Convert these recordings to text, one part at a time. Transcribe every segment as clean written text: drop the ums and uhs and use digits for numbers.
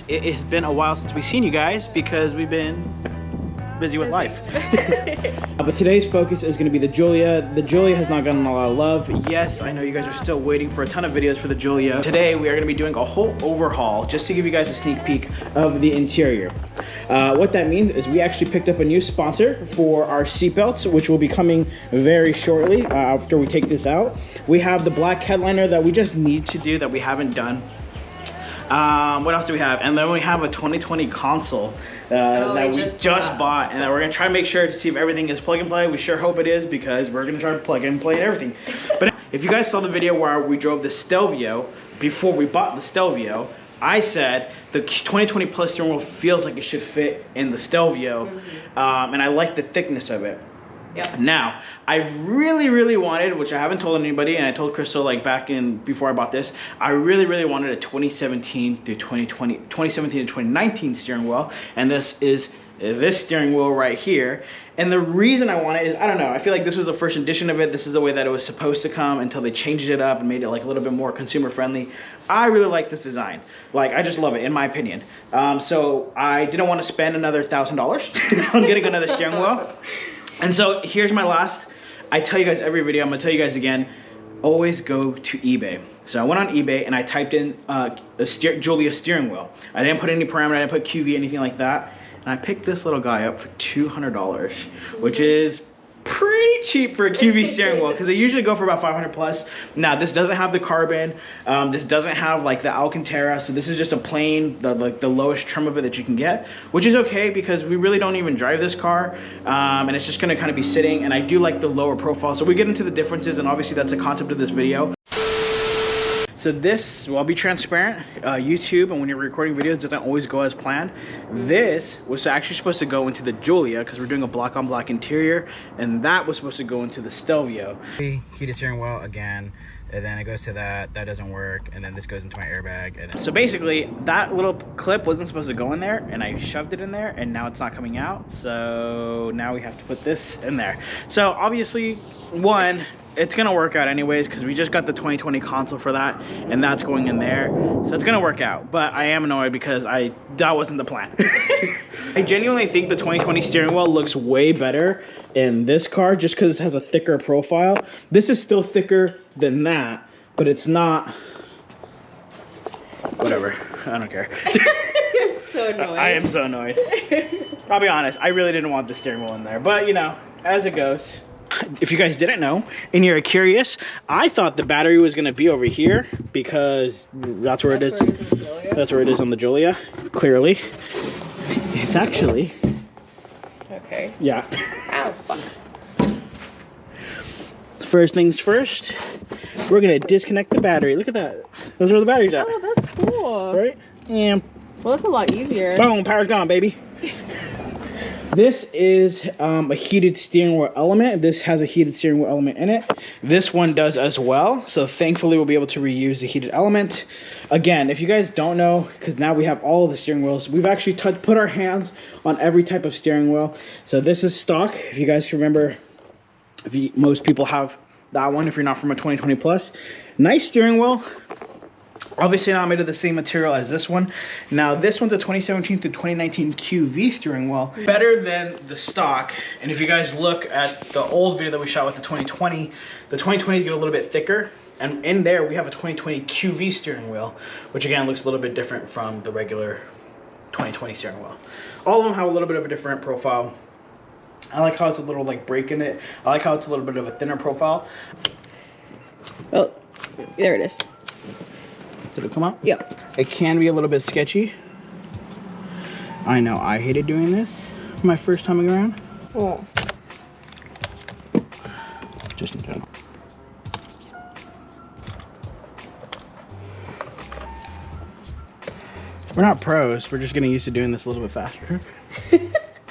It has been a while since we've seen you guys because we've been busy with life. But today's focus is going to be the Giulia. The Giulia has not gotten a lot of love. Yes, I know you guys are still waiting for a ton of videos for the Giulia. Today we are going to be doing a whole overhaul just to give you guys a sneak peek of the interior. What that means is we actually picked up a new sponsor for our seatbelts, which will be coming very shortly after we take this out. We have the black headliner that we just need to do that we haven't done. What else do we have? And then we have a 2020 console that we just bought, and that we're gonna try to make sure to see if everything is plug and play. We sure hope it is, because we're gonna try to plug and play everything. But if you guys saw the video where we drove the Stelvio before we bought the Stelvio, I said the 2020 Plus steering wheel feels like it should fit in the Stelvio, and I like the thickness of it. Yep. Now, I really wanted, which I haven't told anybody, and I told Crystal like back in before I bought this, I really wanted a 2017 through 2017 to 2019 steering wheel, and this is this steering wheel right here. And the reason I want it is, I don't know, I feel like this was the first edition of it. This is the way that it was supposed to come until they changed it up and made it like a little bit more consumer friendly. I really like this design. Like, I just love it, in my opinion. So I didn't want to spend another $1,000 on getting another steering wheel. And so here's my last, I tell you guys every video, I'm gonna tell you guys again, always go to eBay. So I went on eBay and I typed in Giulia steering wheel. I didn't put any parameter, I didn't put QV, anything like that. And I picked this little guy up for $200, which is pretty cheap for a QV steering wheel, because they usually go for about 500 plus. Now this doesn't have the carbon, this doesn't have like the Alcantara, so this is just a plain, the lowest trim of it that you can get, which is okay because we really don't even drive this car, and it's just gonna kind of be sitting. And I do like the lower profile, so we get into the differences, and obviously that's the concept of this video. So this, well, I'll be transparent, YouTube, and when you're recording videos, doesn't always go as planned. This was actually supposed to go into the Giulia because we're doing a black on black interior, and that was supposed to go into the Stelvio. Heated steering wheel again, and then it goes to that doesn't work, and then this goes into my airbag. And then, so basically, that little clip wasn't supposed to go in there, and I shoved it in there, and now it's not coming out. So now we have to put this in there. So obviously, one, it's gonna work out anyways because we just got the 2020 console for that, and that's going in there, so it's gonna work out. But I am annoyed because that wasn't the plan. I genuinely think the 2020 steering wheel looks way better in this car just because it has a thicker profile. This is still thicker than that, but it's not. Whatever, I don't care. You're so annoyed. I am so annoyed. I'll be honest, I really didn't want the steering wheel in there, but you know, as it goes. If you guys didn't know and you're curious, I thought the battery was going to be over here because that's where it is. That's where it is on the Giulia. Clearly, it's actually. Okay. Yeah. Ow, fuck. First things first, we're going to disconnect the battery. Look at that. Those are where the batteries at. Oh, that's cool. Right? And well, that's a lot easier. boom, power's gone, baby. This is a heated steering wheel element. This has a heated steering wheel element in it. This one does as well. So thankfully we'll be able to reuse the heated element. Again, if you guys don't know, because now we have all of the steering wheels, we've actually put our hands on every type of steering wheel. So this is stock. If you guys can remember, most people have that one if you're not from a 2020 Plus. Nice steering wheel. Obviously not made of the same material as this one. Now this one's a 2017 through 2019 QV steering wheel. Better than the stock. And if you guys look at the old video that we shot with the 2020 is get a little bit thicker. And in there we have a 2020 QV steering wheel, which again looks a little bit different from the regular 2020 steering wheel. All of them have a little bit of a different profile. I like how it's a little like break in it. I like how it's a little bit of a thinner profile. Oh, there it is. Did it come out? Yep. It can be a little bit sketchy. I know, I hated doing this my first time around. Oh. Just in general. We're not pros, we're just getting used to doing this a little bit faster.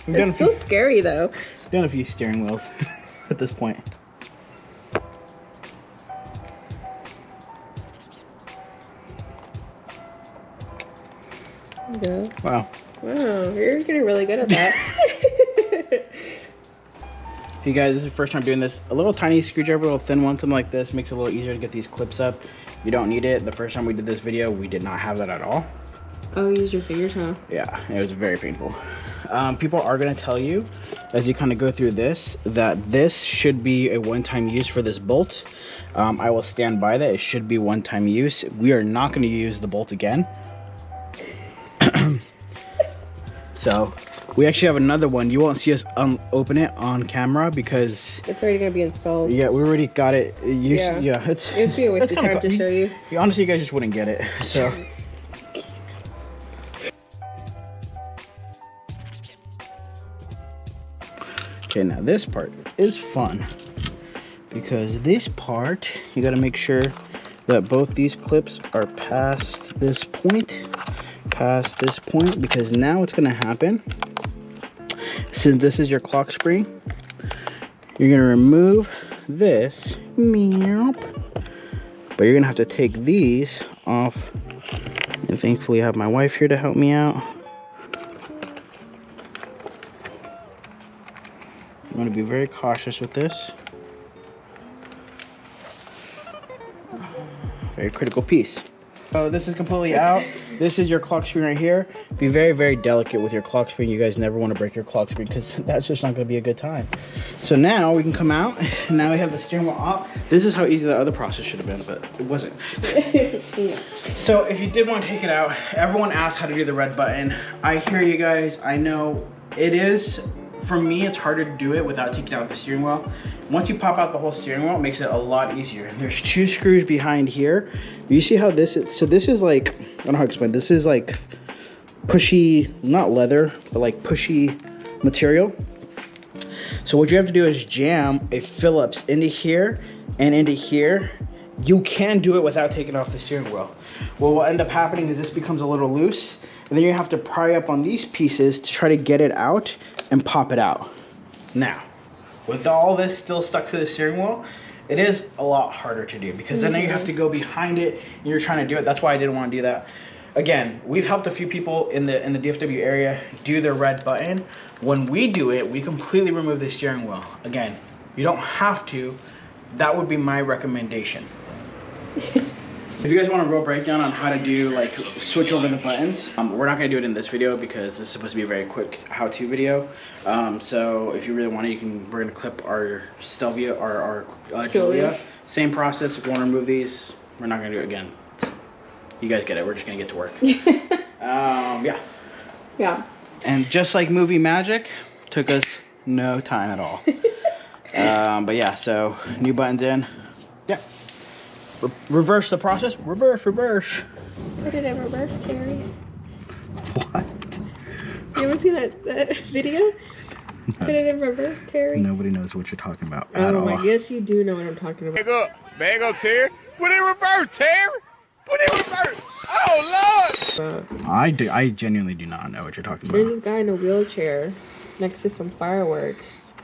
It's so scary though. We've done a few steering wheels at this point. Yeah. Wow. Wow, you're getting really good at that. If you guys, this is your first time doing this, a little tiny screwdriver, a little thin one, something like this, makes it a little easier to get these clips up. You don't need it. The first time we did this video, we did not have that at all. Oh, use your fingers, huh? Yeah, it was very painful. People are gonna tell you, as you kind of go through this, that this should be a one-time use for this bolt. I will stand by that. It should be one-time use. We are not gonna use the bolt again. So, we actually have another one. You won't see us open it on camera because it's already gonna be installed. Yeah, we already got it. Yeah, it'd be a waste of time to show you. Honestly, you guys just wouldn't get it. So. Okay, now this part is fun because this part, you got to make sure that both these clips are past this point, because now what's going to happen, since this is your clock spring, you're going to remove this, but you're going to have to take these off, and thankfully I have my wife here to help me out. I'm going to be very cautious with this. Very critical piece. So this is completely out. This is your clock spring right here. Be very, very delicate with your clock spring. You guys never want to break your clock spring because that's just not going to be a good time. So now we can come out. Now we have the steering wheel off. This is how easy the other process should have been, but it wasn't. Yeah. So if you did want to take it out, everyone asked how to do the red button. I hear you guys. I know it is. For me, it's harder to do it without taking out the steering wheel. Once you pop out the whole steering wheel, it makes it a lot easier. There's 2 screws behind here. You see how this is? So this is like, I don't know how to explain. This is like pushy, not leather, but like pushy material. So what you have to do is jam a Phillips into here and into here. You can do it without taking off the steering wheel. What will end up happening is this becomes a little loose, and then you have to pry up on these pieces to try to get it out and pop it out. Now, with all this still stuck to the steering wheel, it is a lot harder to do because then you have to go behind it and you're trying to do it. That's why I didn't want to do that. Again, we've helped a few people in the DFW area do their red button. When we do it, we completely remove the steering wheel. Again, you don't have to. That would be my recommendation. If you guys want a real breakdown on how to do, like, switch over the buttons, we're not going to do it in this video because this is supposed to be a very quick how-to video. So if you really want it, we're going to clip our Stelvio, our Julia. Same process. If you want to remove these, we're not going to do it again. You guys get it. We're just going to get to work. Yeah. Yeah. And just like movie magic, took us no time at all. But yeah, so new buttons in. Yeah. Reverse the process. Reverse. Put it in reverse, Terry. What? You ever see that video? No. Put it in reverse, Terry. Nobody knows what you're talking about at all. Oh my, yes you do know what I'm talking about. Bag up, Terry. Put it in reverse, Terry. Put it in reverse. Oh, Lord. I genuinely do not know what you're talking about. There's this guy in a wheelchair next to some fireworks,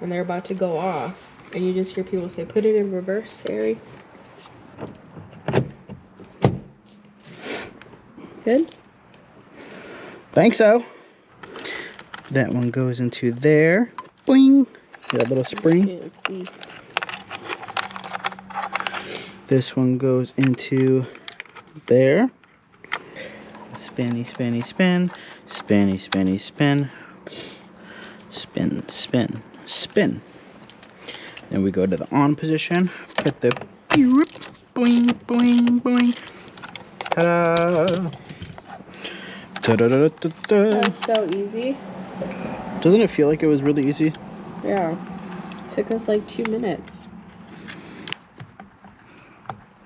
and they're about to go off, and you just hear people say, "Put it in reverse, Terry." Good? Think so. That one goes into there. Boing. See that little spring? Okay, let's see. This one goes into there. Spinny, spinny, spin. Spinny, spinny, spin. Spin, spin, spin. Then we go to the on position. Put the boing, boing, boing. Ta-da! That was so easy. Doesn't it feel like it was really easy? Yeah. It took us like 2 minutes.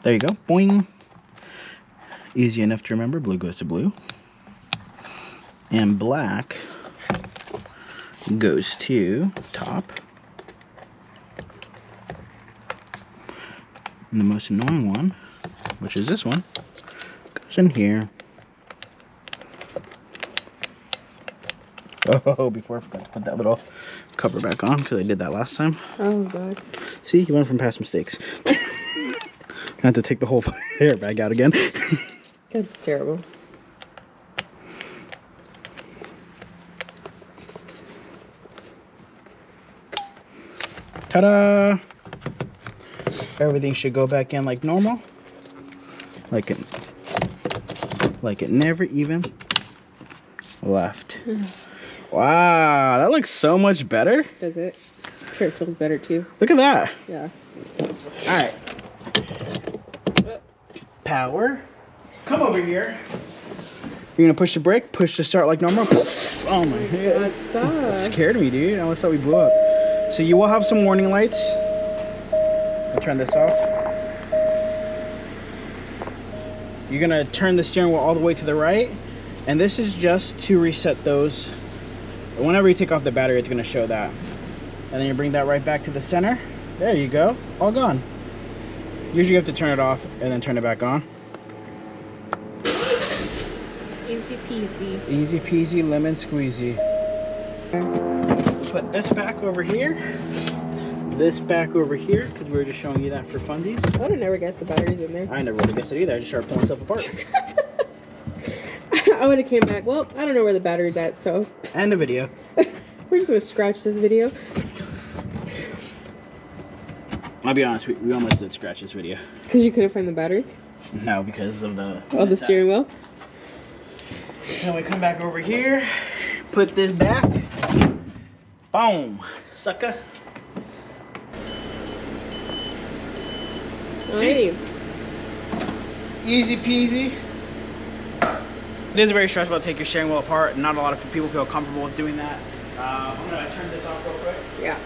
There you go. Boing. Easy enough to remember. Blue goes to blue. And black goes to top. And the most annoying one, which is this one, goes in here. Oh, before I forgot to put that little cover back on, because I did that last time. Oh, God. See, you learn from past mistakes. I have to take the whole airbag out again. That's terrible. Ta-da! Everything should go back in like normal. Like like it never even left. Wow, that looks so much better. Does it? I'm sure it feels better too. Look at that. Yeah. All right. Power. Come over here. You're gonna push the brake, push the start like normal. Oh my god. God, stop. That scared me, dude. I almost thought we blew up. So you will have some warning lights. I'll turn this off. You're gonna turn the steering wheel all the way to the right. And this is just to reset those. Whenever you take off the battery, it's gonna show that. And then you bring that right back to the center. There you go, all gone. Usually you have to turn it off and then turn it back on. Easy peasy. Easy peasy, lemon squeezy. Put this back over here. This back over here, because we were just showing you that for funsies. I would have never guessed the battery's in there. I never would have guessed it either. I just started pulling stuff apart. I would have came back. Well, I don't know where the battery's at, so. And the video. We're just gonna scratch this video. I'll be honest, we almost did scratch this video. Because you couldn't find the battery? No, because of the... Oh, the steering wheel? Then we come back over here, put this back. Boom, sucker. Alrighty. Easy peasy. It is very stressful to take your steering wheel apart. Not a lot of people feel comfortable with doing that. I'm gonna turn this off real quick. Yeah.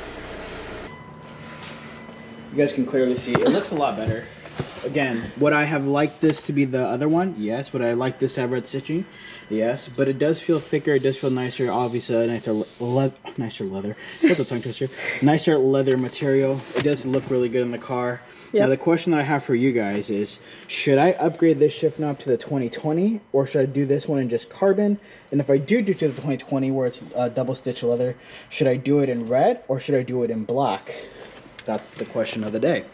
You guys can clearly see it looks a lot better. Again, would I have liked this to be the other one? Yes. Would I like this to have red stitching? Yes. But it does feel thicker. It does feel nicer. Obviously, a nicer leather. What's a tongue twister? Nicer leather material. It does look really good in the car. Yep. Now, the question that I have for you guys is, should I upgrade this shift knob to the 2020, or should I do this one in just carbon? And if I do to the 2020, where it's double stitch leather, should I do it in red, or should I do it in black? That's the question of the day.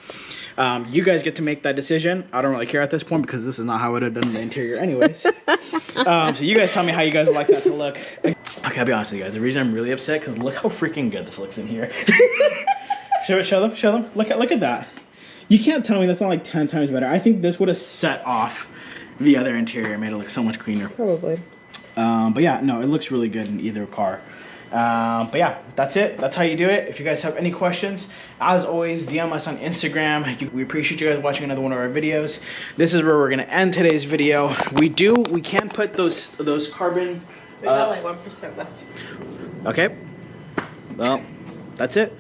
You guys get to make that decision. I don't really care at this point because this is not how I would have done the interior anyways. So you guys tell me how you guys would like that to look. Okay, I'll be honest with you guys. The reason I'm really upset, because look how freaking good this looks in here. Show them. Look at that. You can't tell me that's not like 10 times better. I think this would have set off the other interior, made it look so much cleaner. Probably. But yeah, no, it looks really good in either car. But yeah, that's it. That's how you do it. If you guys have any questions, as always, DM us on Instagram. We appreciate you guys watching another one of our videos. This is where we're gonna end today's video. We can put those carbon. We got like 1% left. Okay. Well, that's it.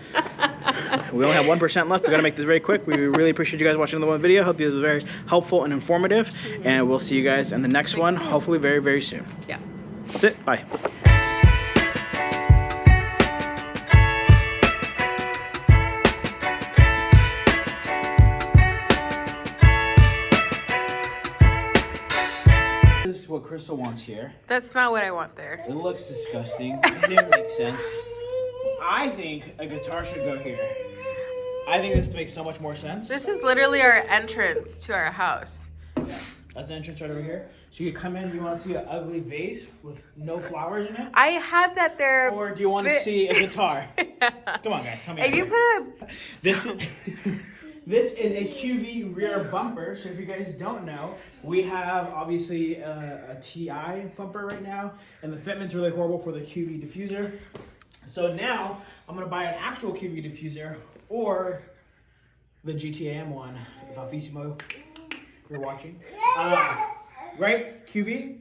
We only have 1% left. We gotta make this very quick. We really appreciate you guys watching the one video. Hope this was very helpful and informative. And we'll see you guys in the next one, hopefully very, very soon. Yeah. That's it. Bye. This is what Crystal wants here. That's not what I want there. It looks disgusting. It didn't make sense. I think a guitar should go here. I think this makes so much more sense. This is literally our entrance to our house. Yeah, that's the entrance right over here. So you come in, you want to see an ugly vase with no flowers in it? I had that there. Or do you want to see a guitar? Yeah. Come on, guys. Help me. If you put a... This is a QV rear bumper. So if you guys don't know, we have obviously a TI bumper right now, and the fitment's really horrible for the QV diffuser. So now I'm gonna buy an actual QV diffuser or the GTAM one. If Alfissimo, you're watching, right? QV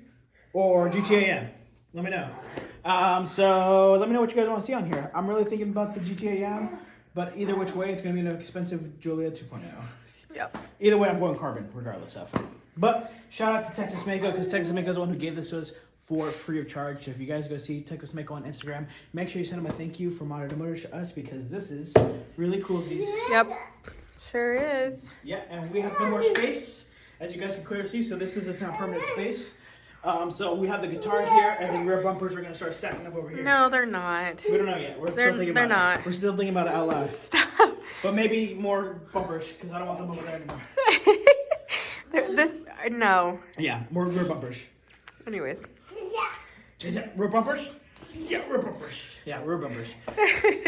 or GTAM? Let me know. So let me know what you guys want to see on here. I'm really thinking about the GTAM. But either which way, it's going to be an expensive Julia 2.0. Yep. Either way, I'm going carbon, regardless of. But shout out to Texas Mako, because Texas Mako is the one who gave this to us for free of charge. So if you guys go see Texas Mako on Instagram, make sure you send them a thank you from Modern Motors to us, because this is really cool. Yep. Sure is. Yeah, and we have no more space, as you guys can clearly see. So this is its not permanent space. So we have the guitar here, and the rear bumpers are going to start stacking up over here. No, they're not. We don't know yet. We're still thinking about not. it. We're still thinking about it out loud. Stop. But maybe more bumpers, because I don't want them over there anymore. No. Yeah, more rear bumpers. Anyways. Is that rear bumpers? Yeah, rear bumpers. Yeah, rear bumpers.